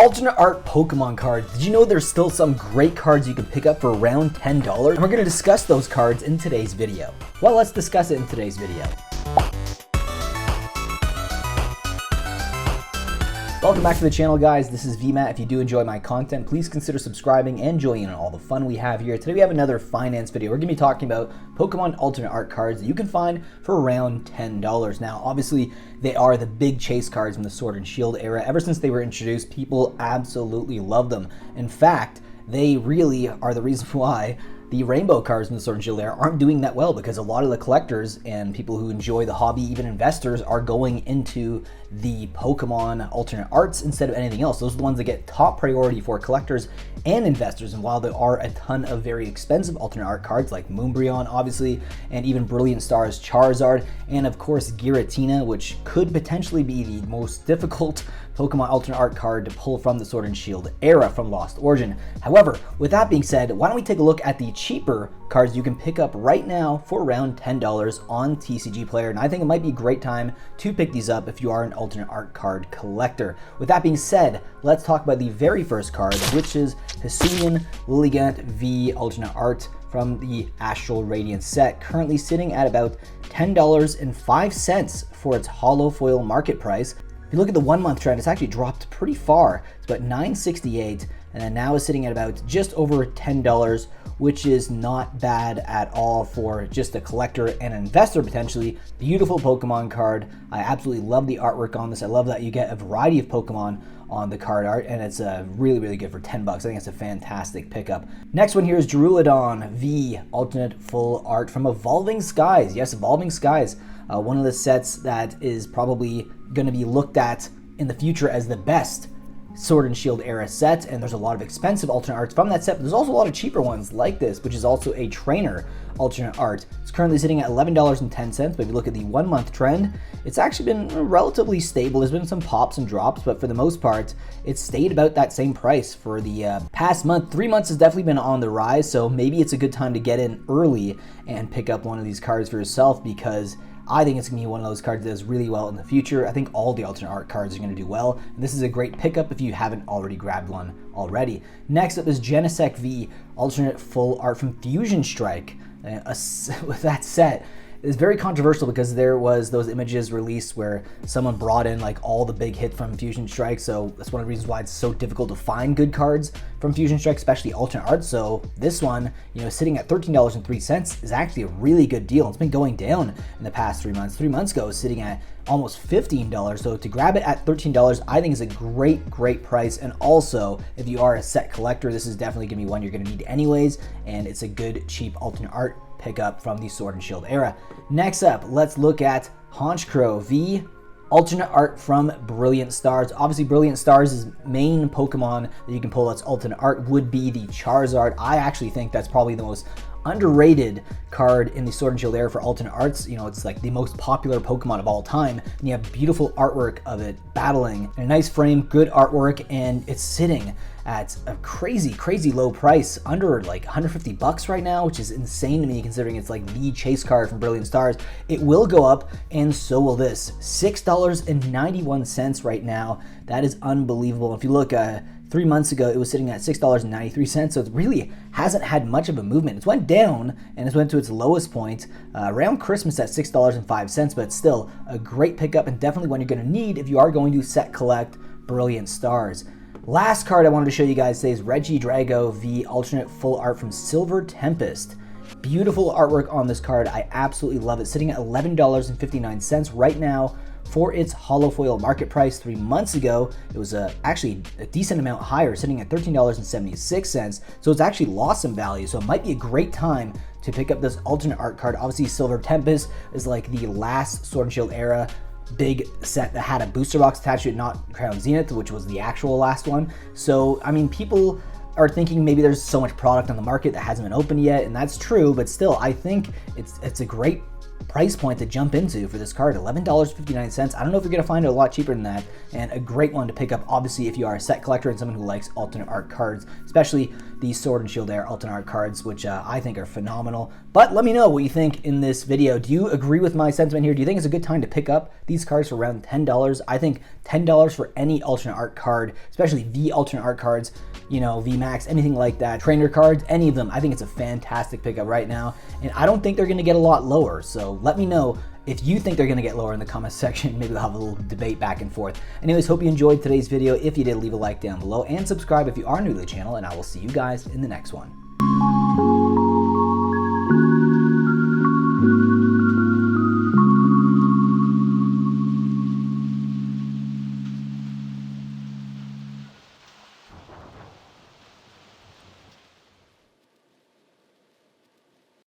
Alternate art Pokemon cards. Did you know there's still some great cards you can pick up for around $10? And we're going to discuss those cards in today's video. Well, let's discuss it in today's video. Welcome back to the channel, guys. This is VMAT. If you do enjoy my content, please consider subscribing and joining in on all the fun we have here. Today we have another finance video. We're going to be talking about Pokemon alternate art cards that you can find for around $10. Now, obviously, they are the big chase cards from the Sword and Shield era. Ever since they were introduced, people absolutely love them. In fact, they really are the reason why the rainbow cards in the Sword and Shield era aren't doing that well, because a lot of the collectors and people who enjoy the hobby, even investors, are going into the Pokemon alternate arts instead of anything else. Those are the ones that get top priority for collectors and investors. And while there are a ton of very expensive alternate art cards like Moonbreon, obviously, and even Brilliant Stars Charizard, and of course Giratina, which could potentially be the most difficult Pokemon alternate art card to pull from the Sword and Shield era from Lost Origin. However, with that being said, why don't we take a look at the cheaper cards you can pick up right now for around $10 on TCG Player. And I think it might be a great time to pick these up if you are an alternate art card collector. With that being said, let's talk about the very first card, which is Hisuian Lilligant V alternate art from the Astral Radiance set, currently sitting at about $10.05 for its holo foil market price. If you look at the 1 month trend, it's actually dropped pretty far. It's about $9.68, and then now is sitting at about just over $10, which is not bad at all for just a collector and an investor potentially. Beautiful Pokemon card. I absolutely love the artwork on this. I love that you get a variety of Pokemon on the card art, and it's really, really good for $10. I think it's a fantastic pickup. Next one here is Drulidon V alternate full art from Evolving Skies. Yes, Evolving Skies. One of the sets that is probably going to be looked at in the future as the best Sword and Shield era set, and there's a lot of expensive alternate arts from that set, but there's also a lot of cheaper ones like this, which is also a trainer alternate art. It's currently sitting at $11.10, but if you look at the 1 month trend, it's actually been relatively stable. There's been some pops and drops, but for the most part, it's stayed about that same price for the past month. 3 months has definitely been on the rise, so maybe it's a good time to get in early and pick up one of these cards for yourself, because I think it's going to be one of those cards that does really well in the future. I think all the alternate art cards are going to do well, and this is a great pickup if you haven't already grabbed one already. Next up is Genesect V alternate full art from Fusion Strike. With that set, it's very controversial because there was those images released where someone brought in like all the big hits from Fusion Strike, so that's one of the reasons why it's so difficult to find good cards from Fusion Strike, especially alternate art. So this one, sitting at $13.03 is actually a really good deal. It's been going down in the past 3 months. 3 months ago, it was sitting at almost $15. So to grab it at $13, I think is a great price. And also, if you are a set collector, this is definitely gonna be one you're gonna need anyways, and it's a good, cheap alternate art pickup from the Sword and Shield era. Next up, let's look at Honchkrow V alternate art from Brilliant Stars. Obviously, Brilliant Stars' main Pokemon that you can pull that's alternate art would be the Charizard. I actually think that's probably the most underrated card in the Sword and Shield era for alternate arts. It's like the most popular Pokemon of all time, and you have beautiful artwork of it battling in a nice frame, good artwork, and it's sitting at a crazy low price, under like $150 right now, which is insane to me considering it's like the chase card from Brilliant Stars. It will go up, and so will this. $6.91 right now. That is unbelievable. If you look 3 months ago, it was sitting at $6.93, so it really hasn't had much of a movement. It's went down, and it's went to its lowest point around Christmas at $6.05, but still a great pickup, and definitely one you're going to need if you are going to set collect Brilliant Stars. Last card I wanted to show you guys today is Regidrago V alternate full art from Silver Tempest. Beautiful artwork on this card. I absolutely love it. Sitting at $11.59 right now for its holo foil market price. 3 months ago, it was actually a decent amount higher, sitting at $13.76. So it's actually lost some value. So it might be a great time to pick up this alternate art card. Obviously, Silver Tempest is like the last Sword and Shield era big set that had a booster box attached to it, not Crown Zenith, which was the actual last one. So, I mean, people are thinking maybe there's so much product on the market that hasn't been opened yet, and that's true, but still, I think it's a great price point to jump into for this card. $11.59. I don't know if you're going to find it a lot cheaper than that, and a great one to pick up, obviously, if you are a set collector and someone who likes alternate art cards, especially these Sword and Shield Air alternate art cards, which I think are phenomenal. But let me know what you think in this video. Do you agree with my sentiment here? Do you think it's a good time to pick up these cards for around $10? I think $10 for any alternate art card, especially the alternate art cards, you know, VMAX, anything like that, trainer cards, any of them, I think it's a fantastic pickup right now. And I don't think they're going to get a lot lower. So let me know if you think they're going to get lower in the comments section. Maybe we'll have a little debate back and forth. Anyways, hope you enjoyed today's video. If you did, leave a like down below and subscribe if you are new to the channel, and I will see you guys in the next one.